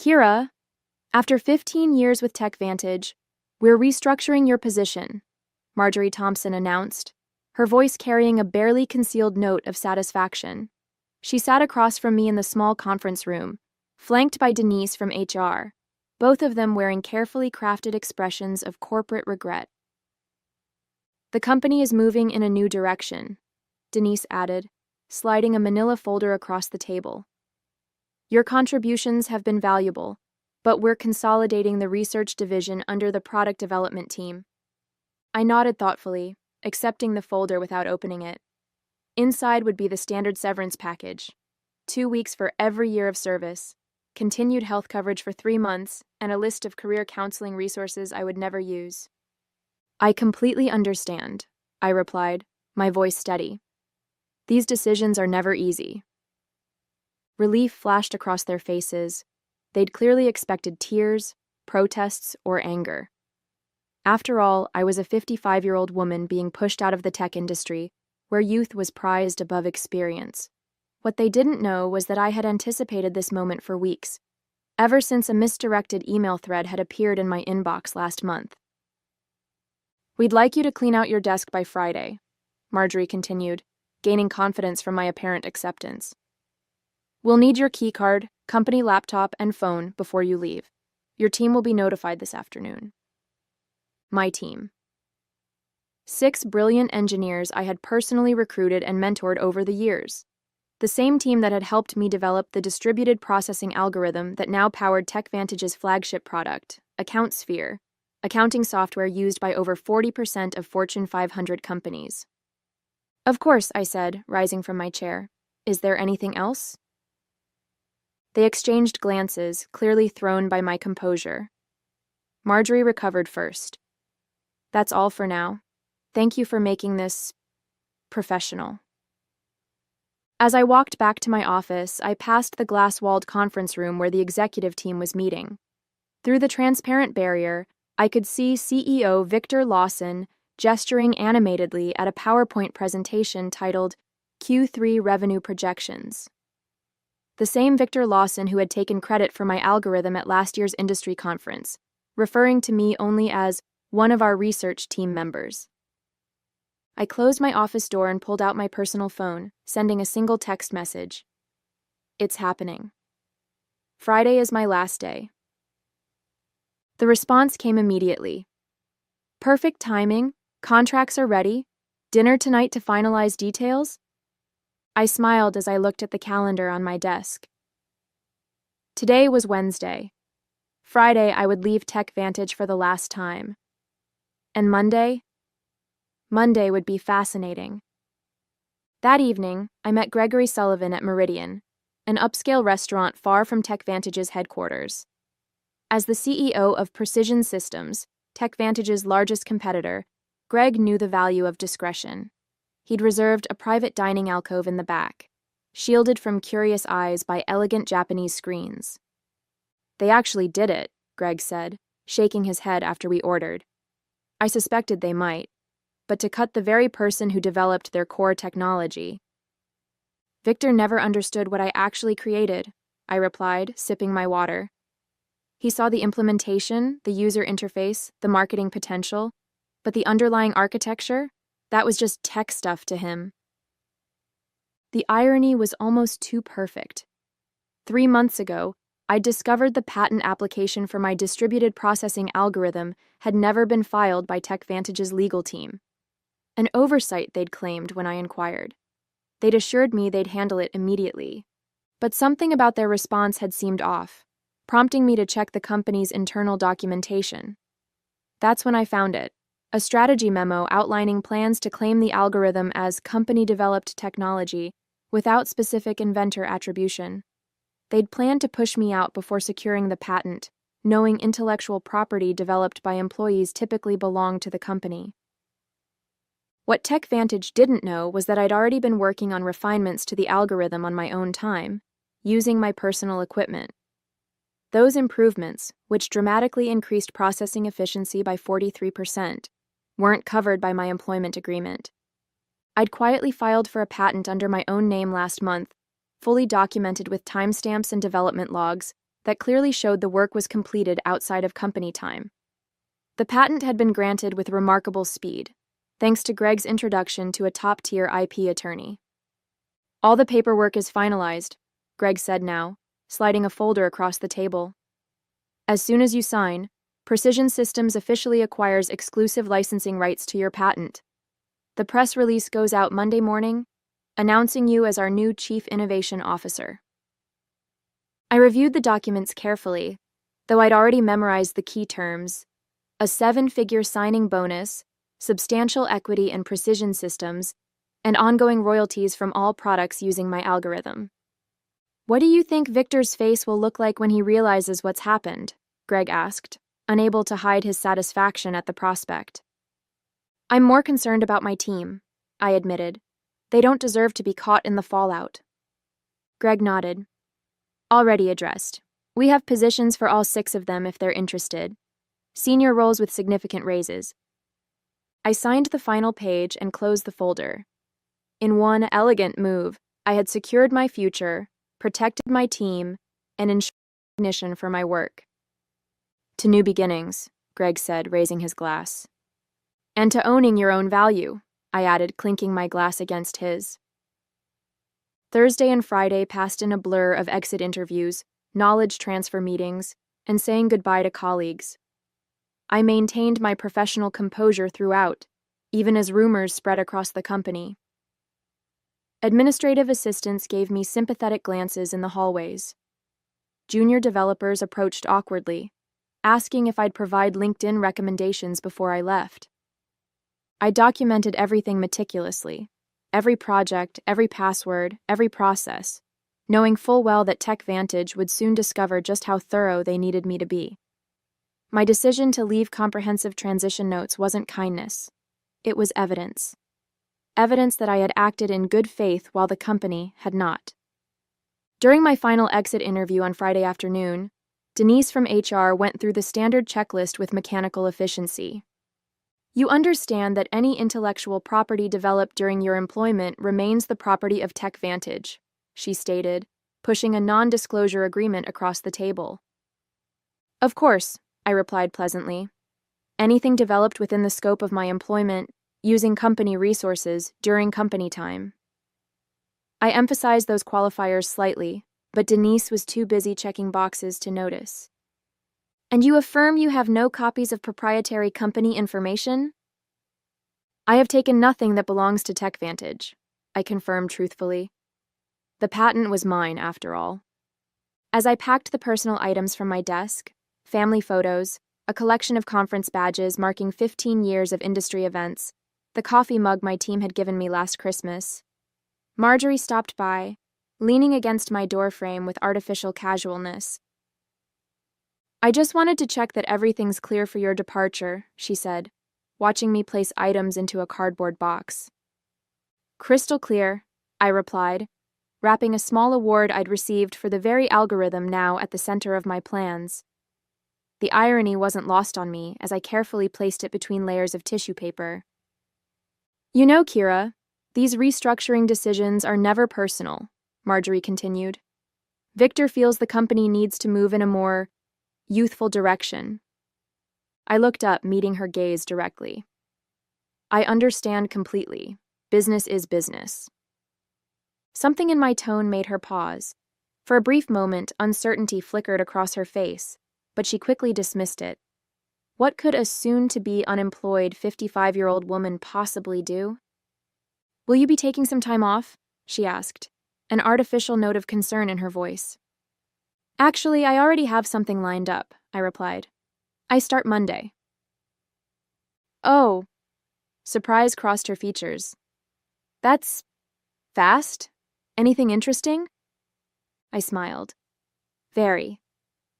Kira, after 15 years with TechVantage, we're restructuring your position, Marjorie Thompson announced, her voice carrying a barely concealed note of satisfaction. She sat across from me in the small conference room, flanked by Denise from HR, both of them wearing carefully crafted expressions of corporate regret. The company is moving in a new direction, Denise added, sliding a manila folder across the table. Your contributions have been valuable, but we're consolidating the research division under the product development team. I nodded thoughtfully, accepting the folder without opening it. Inside would be the standard severance package: 2 weeks for every year of service, continued health coverage for 3 months, and a list of career counseling resources I would never use. I completely understand, I replied, my voice steady. These decisions are never easy. Relief flashed across their faces. They'd clearly expected tears, protests, or anger. After all, I was a 55-year-old woman being pushed out of the tech industry, where youth was prized above experience. What they didn't know was that I had anticipated this moment for weeks, ever since a misdirected email thread had appeared in my inbox last month. We'd like you to clean out your desk by Friday, Marjorie continued, gaining confidence from my apparent acceptance. We'll need your keycard, company laptop, and phone before you leave. Your team will be notified this afternoon. My team. 6 brilliant engineers I had personally recruited and mentored over the years. The same team that had helped me develop the distributed processing algorithm that now powered TechVantage's flagship product, AccountSphere, accounting software used by over 40% of Fortune 500 companies. Of course, I said, rising from my chair. Is there anything else? They exchanged glances, clearly thrown by my composure. Marjorie recovered first. That's all for now. Thank you for making this professional. As I walked back to my office, I passed the glass-walled conference room where the executive team was meeting. Through the transparent barrier, I could see CEO Victor Lawson gesturing animatedly at a PowerPoint presentation titled Q3 Revenue Projections. The same Victor Lawson who had taken credit for my algorithm at last year's industry conference, referring to me only as one of our research team members. I closed my office door and pulled out my personal phone, sending a single text message. It's happening. Friday is my last day. The response came immediately. Perfect timing, contracts are ready, dinner tonight to finalize details? I smiled as I looked at the calendar on my desk. Today was Wednesday. Friday, I would leave TechVantage for the last time. And Monday? Monday would be fascinating. That evening, I met Gregory Sullivan at Meridian, an upscale restaurant far from TechVantage's headquarters. As the CEO of Precision Systems, TechVantage's largest competitor, Greg knew the value of discretion. He'd reserved a private dining alcove in the back, shielded from curious eyes by elegant Japanese screens. They actually did it, Greg said, shaking his head after we ordered. I suspected they might, but to cut the very person who developed their core technology. Victor never understood what I actually created, I replied, sipping my water. He saw the implementation, the user interface, the marketing potential, but the underlying architecture, that was just tech stuff to him. The irony was almost too perfect. 3 months ago, I discovered the patent application for my distributed processing algorithm had never been filed by TechVantage's legal team. An oversight, they'd claimed when I inquired. They'd assured me they'd handle it immediately. But something about their response had seemed off, prompting me to check the company's internal documentation. That's when I found it. A strategy memo outlining plans to claim the algorithm as company-developed technology without specific inventor attribution. They'd planned to push me out before securing the patent, knowing intellectual property developed by employees typically belonged to the company. What TechVantage didn't know was that I'd already been working on refinements to the algorithm on my own time, using my personal equipment. Those improvements, which dramatically increased processing efficiency by 43%, weren't covered by my employment agreement. I'd quietly filed for a patent under my own name last month, fully documented with timestamps and development logs, that clearly showed the work was completed outside of company time. The patent had been granted with remarkable speed, thanks to Greg's introduction to a top-tier IP attorney. "All the paperwork is finalized," Greg said now, sliding a folder across the table. "As soon as you sign, Precision Systems officially acquires exclusive licensing rights to your patent. The press release goes out Monday morning, announcing you as our new Chief Innovation Officer." I reviewed the documents carefully, though I'd already memorized the key terms: a 7-figure signing bonus, substantial equity in Precision Systems, and ongoing royalties from all products using my algorithm. "What do you think Victor's face will look like when he realizes what's happened?" Greg asked, unable to hide his satisfaction at the prospect. "I'm more concerned about my team," I admitted. "They don't deserve to be caught in the fallout." Greg nodded. "Already addressed. We have positions for all 6 of them if they're interested. Senior roles with significant raises." I signed the final page and closed the folder. In one elegant move, I had secured my future, protected my team, and ensured recognition for my work. "To new beginnings," Greg said, raising his glass. "And to owning your own value," I added, clinking my glass against his. Thursday and Friday passed in a blur of exit interviews, knowledge transfer meetings, and saying goodbye to colleagues. I maintained my professional composure throughout, even as rumors spread across the company. Administrative assistants gave me sympathetic glances in the hallways. Junior developers approached awkwardly, asking if I'd provide LinkedIn recommendations before I left. I documented everything meticulously, every project, every password, every process, knowing full well that TechVantage would soon discover just how thorough they needed me to be. My decision to leave comprehensive transition notes wasn't kindness. It was evidence. Evidence that I had acted in good faith while the company had not. During my final exit interview on Friday afternoon, Denise from HR went through the standard checklist with mechanical efficiency. "You understand that any intellectual property developed during your employment remains the property of TechVantage," she stated, pushing a non-disclosure agreement across the table. "Of course," I replied pleasantly. "Anything developed within the scope of my employment, using company resources during company time." I emphasized those qualifiers slightly, but Denise was too busy checking boxes to notice. "And you affirm you have no copies of proprietary company information?" "I have taken nothing that belongs to TechVantage," I confirmed truthfully. The patent was mine, after all. As I packed the personal items from my desk, family photos, a collection of conference badges marking 15 years of industry events, the coffee mug my team had given me last Christmas, Marjorie stopped by, leaning against my doorframe with artificial casualness. "I just wanted to check that everything's clear for your departure," she said, watching me place items into a cardboard box. "Crystal clear," I replied, wrapping a small award I'd received for the very algorithm now at the center of my plans. The irony wasn't lost on me as I carefully placed it between layers of tissue paper. "You know, Kira, these restructuring decisions are never personal," Marjorie continued. "Victor feels the company needs to move in a more youthful direction." I looked up, meeting her gaze directly. "I understand completely. Business is business." Something in my tone made her pause. For a brief moment, uncertainty flickered across her face, but she quickly dismissed it. What could a soon-to-be unemployed 55-year-old woman possibly do? "Will you be taking some time off?" she asked, an artificial note of concern in her voice. "Actually, I already have something lined up," I replied. "I start Monday." "Oh." Surprise crossed her features. "That's fast? Anything interesting?" I smiled. "Very.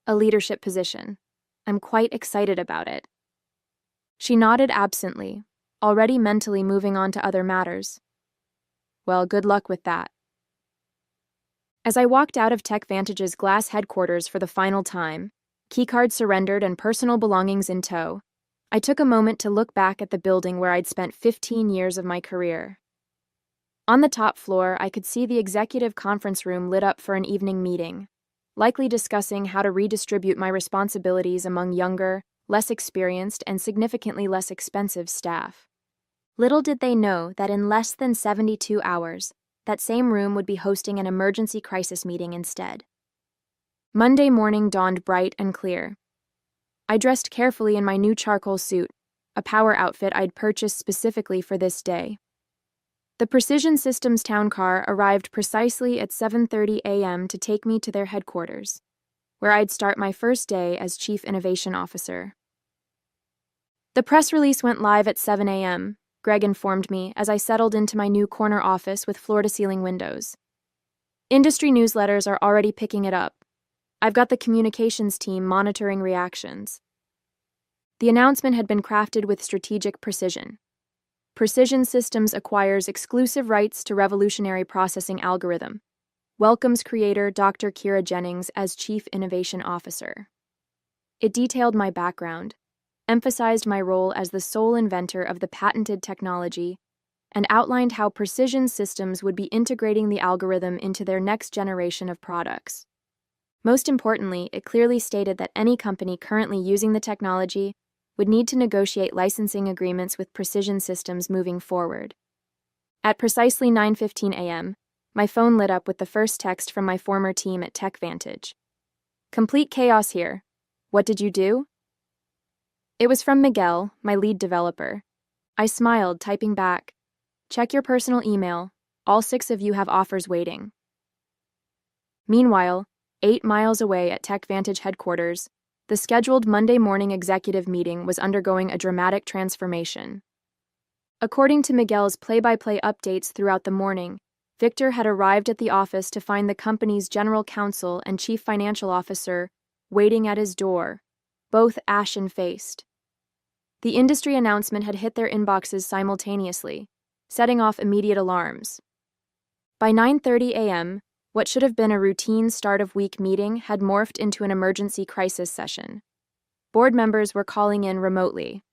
A leadership position. I'm quite excited about it." She nodded absently, already mentally moving on to other matters. "Well, good luck with that." As I walked out of TechVantage's glass headquarters for the final time, keycard surrendered and personal belongings in tow, I took a moment to look back at the building where I'd spent 15 years of my career. On the top floor, I could see the executive conference room lit up for an evening meeting, likely discussing how to redistribute my responsibilities among younger, less experienced, and significantly less expensive staff. Little did they know that in less than 72 hours, that same room would be hosting an emergency crisis meeting instead. Monday morning dawned bright and clear. I dressed carefully in my new charcoal suit, a power outfit I'd purchased specifically for this day. The Precision Systems town car arrived precisely at 7:30 a.m. to take me to their headquarters, where I'd start my first day as Chief Innovation Officer. The press release went live at 7 a.m., Greg informed me as I settled into my new corner office with floor-to-ceiling windows. Industry newsletters are already picking it up. I've got the communications team monitoring reactions. The announcement had been crafted with strategic precision. Precision Systems acquires exclusive rights to revolutionary processing algorithm. Welcomes creator Dr. Kira Jennings as Chief Innovation Officer. It detailed my background, emphasized my role as the sole inventor of the patented technology, and outlined how Precision Systems would be integrating the algorithm into their next generation of products. Most importantly, it clearly stated that any company currently using the technology would need to negotiate licensing agreements with Precision Systems moving forward. At precisely 9:15 a.m., my phone lit up with the first text from my former team at TechVantage. Complete chaos here. What did you do? It was from Miguel, my lead developer. I smiled, typing back, "Check your personal email. All 6 of you have offers waiting." Meanwhile, 8 miles away at TechVantage headquarters, the scheduled Monday morning executive meeting was undergoing a dramatic transformation. According to Miguel's play-by-play updates throughout the morning, Victor had arrived at the office to find the company's general counsel and chief financial officer waiting at his door, both ashen-faced. The industry announcement had hit their inboxes simultaneously, setting off immediate alarms. By 9:30 a.m., what should have been a routine start-of-week meeting had morphed into an emergency crisis session. Board members were calling in remotely.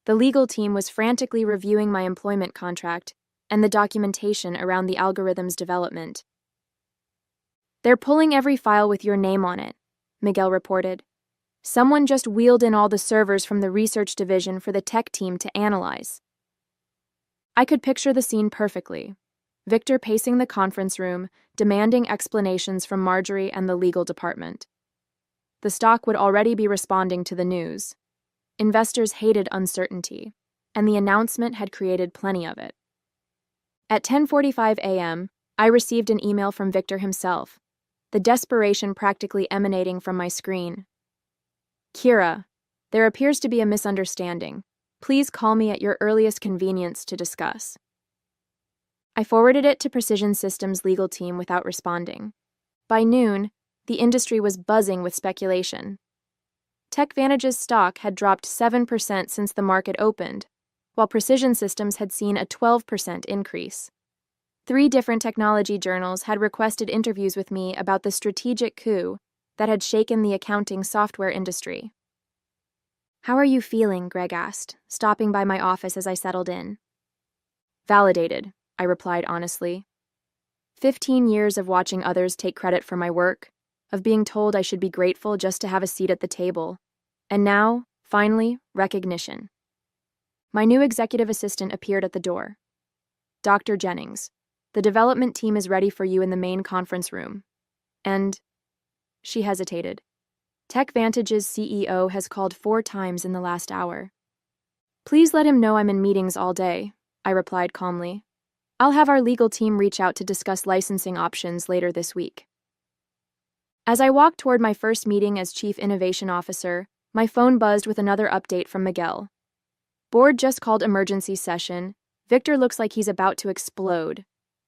The legal team was frantically reviewing my employment contract and the documentation around the algorithm's development. "They're pulling every file with your name on it," Miguel reported. "Someone just wheeled in all the servers from the research division for the tech team to analyze." I could picture the scene perfectly. Victor pacing the conference room, demanding explanations from Marjorie and the legal department. The stock would already be responding to the news. Investors hated uncertainty, and the announcement had created plenty of it. At 10:45 a.m., I received an email from Victor himself, the desperation practically emanating from my screen. "Kira, there appears to be a misunderstanding. Please call me at your earliest convenience to discuss." I forwarded it to Precision Systems' legal team without responding. By noon, the industry was buzzing with speculation. TechVantage's stock had dropped 7% since the market opened, while Precision Systems had seen a 12% increase. 3 different technology journals had requested interviews with me about the strategic coup that had shaken the accounting software industry. "How are you feeling?" Greg asked, stopping by my office as I settled in. "Validated," I replied honestly. 15 years of watching others take credit for my work, of being told I should be grateful just to have a seat at the table, and now, finally, recognition. My new executive assistant appeared at the door. "Dr. Jennings, the development team is ready for you in the main conference room." And she hesitated. TechVantage's CEO has called 4 times in the last hour. "Please let him know I'm in meetings all day," I replied calmly. "I'll have our legal team reach out to discuss licensing options later this week." As I walked toward my first meeting as Chief Innovation Officer, my phone buzzed with another update from Miguel. "Board just called emergency session. Victor looks like he's about to explode.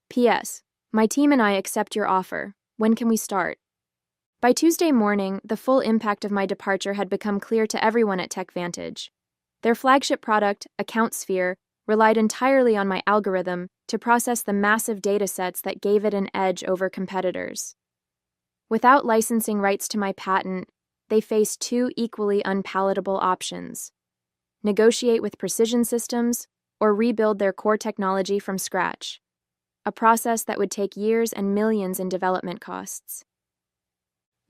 P.S. My team and I accept your offer. When can we start?" By Tuesday morning, the full impact of my departure had become clear to everyone at TechVantage. Their flagship product, AccountSphere, relied entirely on my algorithm to process the massive datasets that gave it an edge over competitors. Without licensing rights to my patent, they faced 2 equally unpalatable options: negotiate with Precision Systems or rebuild their core technology from scratch, a process that would take years and millions in development costs.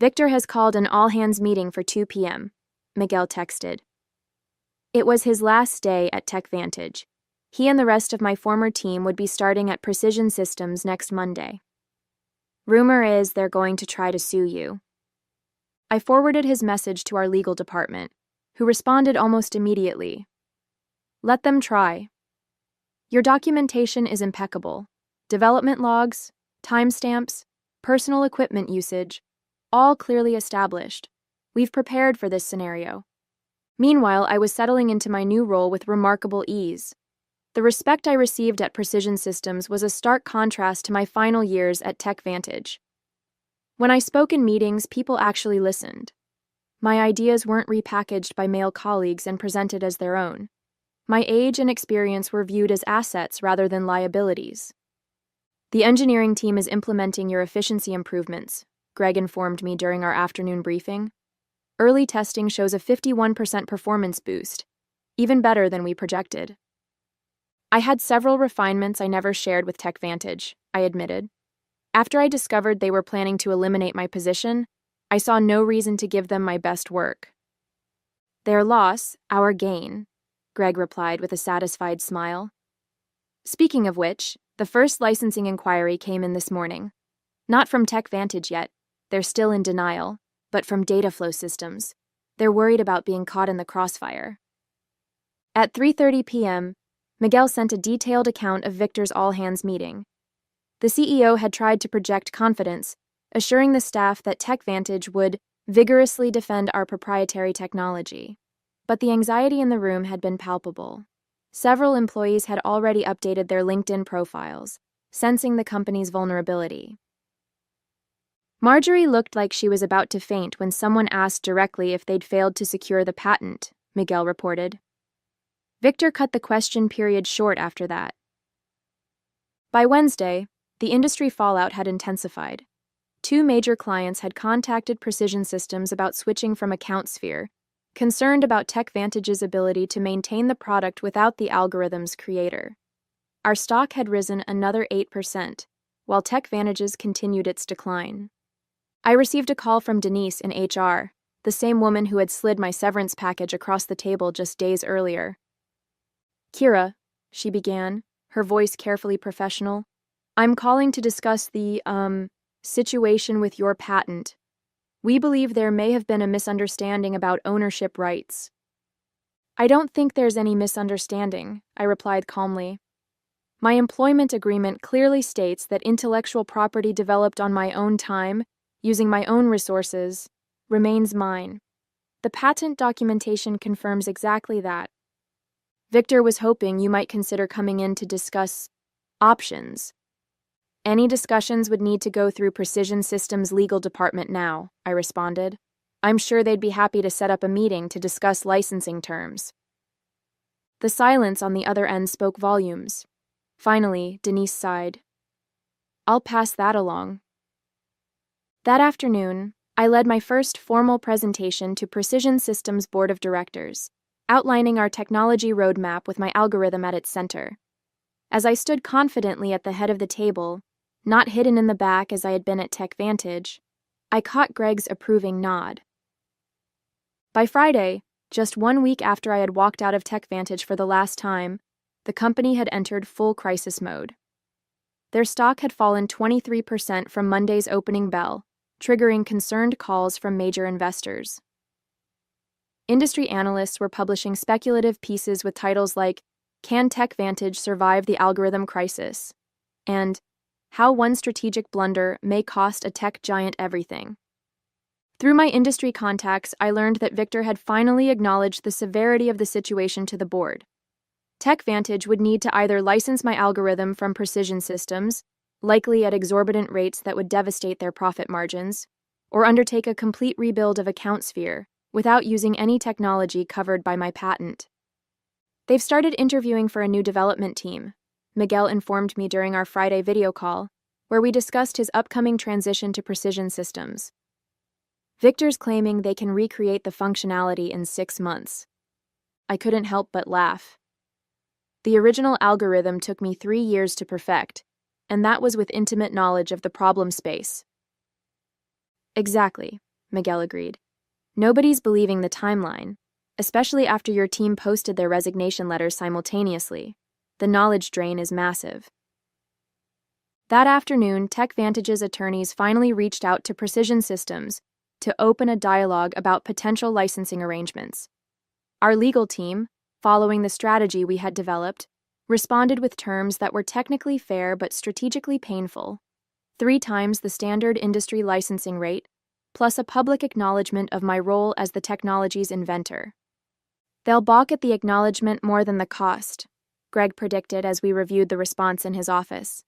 Victor has called an all-hands meeting for 2 p.m., Miguel texted. It was his last day at TechVantage. He and the rest of my former team would be starting at Precision Systems next Monday. Rumor is they're going to try to sue you. I forwarded his message to our legal department, who responded almost immediately. Let them try. Your documentation is impeccable. Development logs, timestamps, personal equipment usage, all clearly established. We've prepared for this scenario. Meanwhile, I was settling into my new role with remarkable ease. The respect I received at Precision Systems was a stark contrast to my final years at TechVantage. When I spoke in meetings, people actually listened. My ideas weren't repackaged by male colleagues and presented as their own. My age and experience were viewed as assets rather than liabilities. The engineering team is implementing your efficiency improvements, Greg informed me during our afternoon briefing. Early testing shows a 51% performance boost, even better than we projected. I had several refinements I never shared with TechVantage, I admitted. After I discovered they were planning to eliminate my position, I saw no reason to give them my best work. Their loss, our gain, Greg replied with a satisfied smile. Speaking of which, the first licensing inquiry came in this morning. Not from TechVantage yet, they're still in denial, but from Dataflow Systems. They're worried about being caught in the crossfire. At 3:30 p.m., Miguel sent a detailed account of Victor's all-hands meeting. The CEO had tried to project confidence, assuring the staff that TechVantage would vigorously defend our proprietary technology. But the anxiety in the room had been palpable. Several employees had already updated their LinkedIn profiles, sensing the company's vulnerability. Marjorie looked like she was about to faint when someone asked directly if they'd failed to secure the patent, Miguel reported. Victor cut the question period short after that. By Wednesday, the industry fallout had intensified. 2 major clients had contacted Precision Systems about switching from AccountSphere, concerned about TechVantage's ability to maintain the product without the algorithm's creator. Our stock had risen another 8%, while TechVantage's continued its decline. I received a call from Denise in HR, the same woman who had slid my severance package across the table just days earlier. Kira, she began, her voice carefully professional, I'm calling to discuss the, situation with your patent. We believe there may have been a misunderstanding about ownership rights. I don't think there's any misunderstanding, I replied calmly. My employment agreement clearly states that intellectual property developed on my own time, using my own resources, remains mine. The patent documentation confirms exactly that. Victor was hoping you might consider coming in to discuss options. Any discussions would need to go through Precision Systems' legal department now, I responded. I'm sure they'd be happy to set up a meeting to discuss licensing terms. The silence on the other end spoke volumes. Finally, Denise sighed. I'll pass that along. That afternoon, I led my first formal presentation to Precision Systems' Board of Directors, outlining our technology roadmap with my algorithm at its center. As I stood confidently at the head of the table, not hidden in the back as I had been at TechVantage, I caught Greg's approving nod. By Friday, just 1 week after I had walked out of TechVantage for the last time, the company had entered full crisis mode. Their stock had fallen 23% from Monday's opening bell, triggering concerned calls from major investors. Industry analysts were publishing speculative pieces with titles like, Can TechVantage Survive the Algorithm Crisis? And How One Strategic Blunder May Cost a Tech Giant Everything. Through my industry contacts, I learned that Victor had finally acknowledged the severity of the situation to the board. TechVantage would need to either license my algorithm from Precision Systems, likely at exorbitant rates that would devastate their profit margins, or undertake a complete rebuild of AccountSphere without using any technology covered by my patent. They've started interviewing for a new development team, Miguel informed me during our Friday video call, where we discussed his upcoming transition to Precision Systems. Victor's claiming they can recreate the functionality in 6 months. I couldn't help but laugh. The original algorithm took me 3 years to perfect, and that was with intimate knowledge of the problem space. Exactly, Miguel agreed. Nobody's believing the timeline, especially after your team posted their resignation letters simultaneously. The knowledge drain is massive. That afternoon, TechVantage's attorneys finally reached out to Precision Systems to open a dialogue about potential licensing arrangements. Our legal team, following the strategy we had developed, responded with terms that were technically fair but strategically painful: 3 times the standard industry licensing rate, plus a public acknowledgement of my role as the technology's inventor. They'll balk at the acknowledgement more than the cost, Greg predicted as we reviewed the response in his office.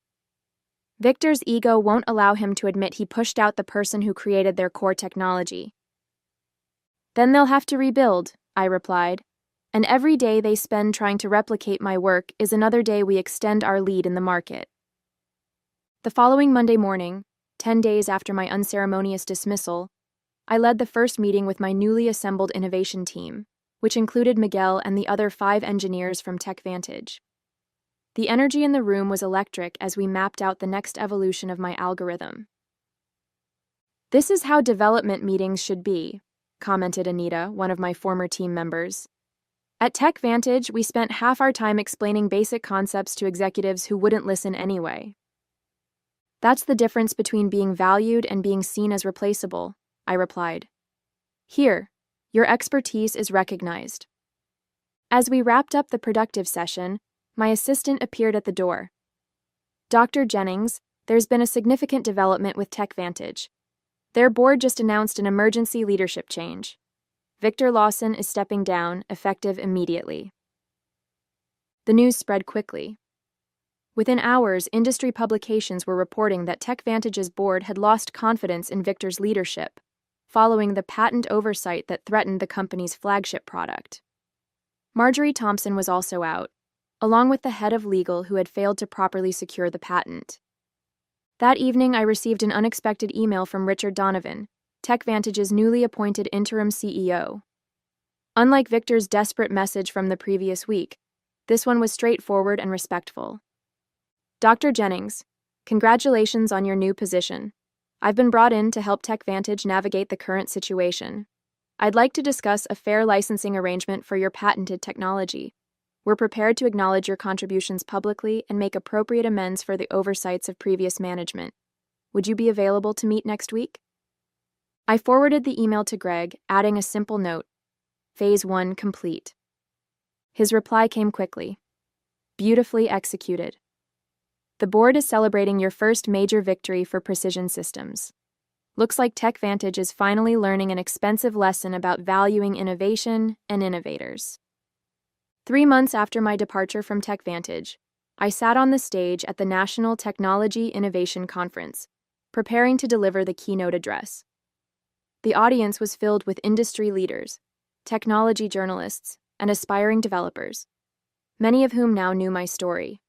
Victor's ego won't allow him to admit he pushed out the person who created their core technology. Then they'll have to rebuild, I replied, and every day they spend trying to replicate my work is another day we extend our lead in the market. The following Monday morning, 10 days after my unceremonious dismissal, I led the first meeting with my newly assembled innovation team, which included Miguel and the other 5 engineers from TechVantage. The energy in the room was electric as we mapped out the next evolution of my algorithm. "This is how development meetings should be," commented Anita, one of my former team members. "At TechVantage, we spent half our time explaining basic concepts to executives who wouldn't listen anyway." "That's the difference between being valued and being seen as replaceable," I replied. "Here, your expertise is recognized." As we wrapped up the productive session, my assistant appeared at the door. "Dr. Jennings, there's been a significant development with TechVantage. Their board just announced an emergency leadership change. Victor Lawson is stepping down, effective immediately." The news spread quickly. Within hours, industry publications were reporting that TechVantage's board had lost confidence in Victor's leadership, following the patent oversight that threatened the company's flagship product. Marjorie Thompson was also out, along with the head of legal who had failed to properly secure the patent. That evening, I received an unexpected email from Richard Donovan, TechVantage's newly appointed interim CEO. Unlike Victor's desperate message from the previous week, this one was straightforward and respectful. "Dr. Jennings, congratulations on your new position. I've been brought in to help TechVantage navigate the current situation. I'd like to discuss a fair licensing arrangement for your patented technology. We're prepared to acknowledge your contributions publicly and make appropriate amends for the oversights of previous management. Would you be available to meet next week?" I forwarded the email to Greg, adding a simple note: Phase 1 complete. His reply came quickly: "Beautifully executed. The board is celebrating your first major victory for Precision Systems. Looks like TechVantage is finally learning an expensive lesson about valuing innovation and innovators." 3 months after my departure from TechVantage, I sat on the stage at the National Technology Innovation Conference, preparing to deliver the keynote address. The audience was filled with industry leaders, technology journalists, and aspiring developers, many of whom now knew my story.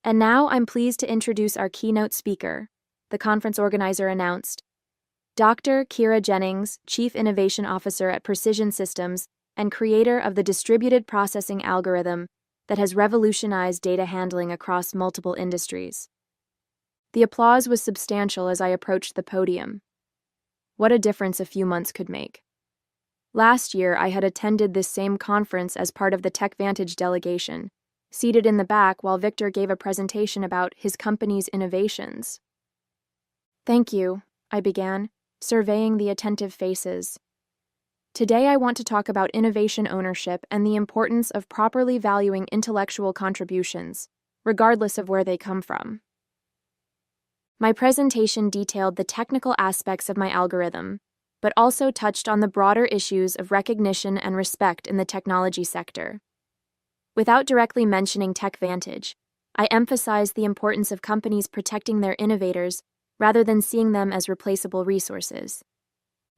"And now I'm pleased to introduce our keynote speaker," the conference organizer announced. "Dr. Kira Jennings, Chief Innovation Officer at Precision Systems and creator of the distributed processing algorithm that has revolutionized data handling across multiple industries." The applause was substantial as I approached the podium. What a difference a few months could make. Last year, I had attended this same conference as part of the TechVantage delegation, seated in the back while Victor gave a presentation about his company's innovations. "Thank you," I began, surveying the attentive faces. "Today I want to talk about innovation ownership and the importance of properly valuing intellectual contributions, regardless of where they come from." My presentation detailed the technical aspects of my algorithm, but also touched on the broader issues of recognition and respect in the technology sector. Without directly mentioning TechVantage, I emphasized the importance of companies protecting their innovators rather than seeing them as replaceable resources.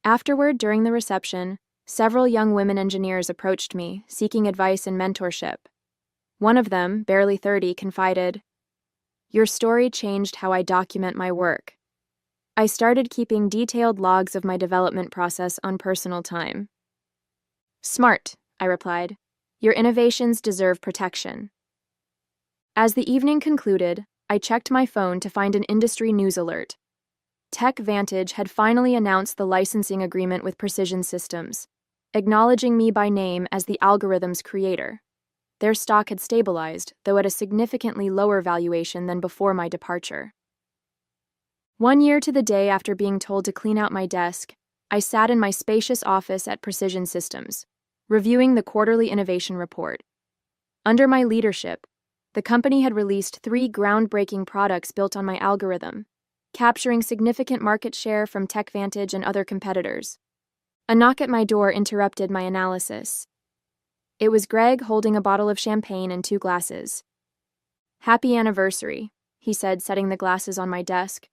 Afterward, during the reception, several young women engineers approached me, seeking advice and mentorship. One of them, barely 30, confided, "Your story changed how I document my work. I started keeping detailed logs of my development process on personal time." "Smart," I replied. "Your innovations deserve protection." As the evening concluded, I checked my phone to find an industry news alert. TechVantage had finally announced the licensing agreement with Precision Systems, acknowledging me by name as the algorithm's creator. Their stock had stabilized, though at a significantly lower valuation than before my departure. 1 year to the day after being told to clean out my desk, I sat in my spacious office at Precision Systems, reviewing the quarterly innovation report. Under my leadership, the company had released 3 groundbreaking products built on my algorithm, capturing significant market share from TechVantage and other competitors. A knock at my door interrupted my analysis. It was Greg holding a bottle of champagne and 2 glasses. "Happy anniversary," he said, setting the glasses on my desk.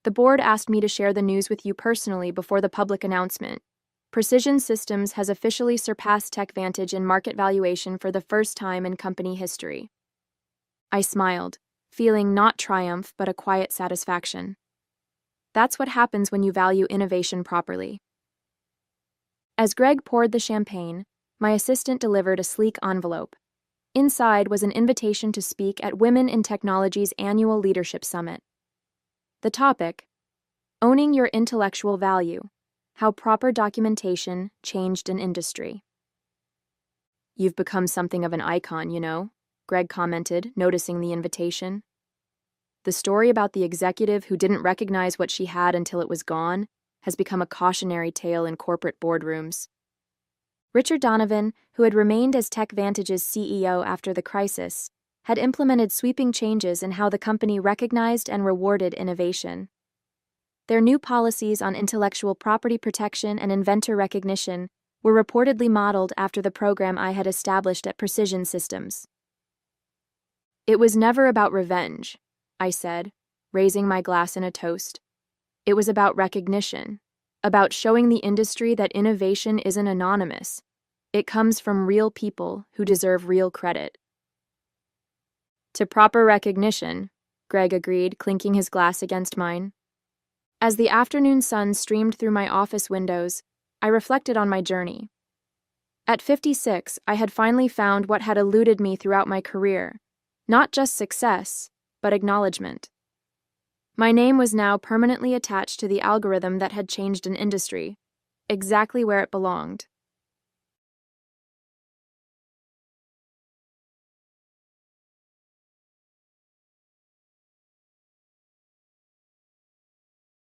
"The board asked me to share the news with you personally before the public announcement. Precision Systems has officially surpassed TechVantage in market valuation for the first time in company history." I smiled, feeling not triumph but a quiet satisfaction. That's what happens when you value innovation properly. As Greg poured the champagne, my assistant delivered a sleek envelope. Inside was an invitation to speak at Women in Technology's annual Leadership Summit. The topic: Owning Your Intellectual Value, How Proper Documentation Changed an Industry. "You've become something of an icon, you know," Greg commented, noticing the invitation. "The story about the executive who didn't recognize what she had until it was gone has become a cautionary tale in corporate boardrooms." Richard Donovan, who had remained as TechVantage's CEO after the crisis, had implemented sweeping changes in how the company recognized and rewarded innovation. Their new policies on intellectual property protection and inventor recognition were reportedly modeled after the program I had established at Precision Systems. "It was never about revenge," I said, raising my glass in a toast. "It was about recognition, about showing the industry that innovation isn't anonymous. It comes from real people who deserve real credit." "To proper recognition," Greg agreed, clinking his glass against mine. As the afternoon sun streamed through my office windows, I reflected on my journey. At 56, I had finally found what had eluded me throughout my career: not just success, but acknowledgement. My name was now permanently attached to the algorithm that had changed an industry, exactly where it belonged.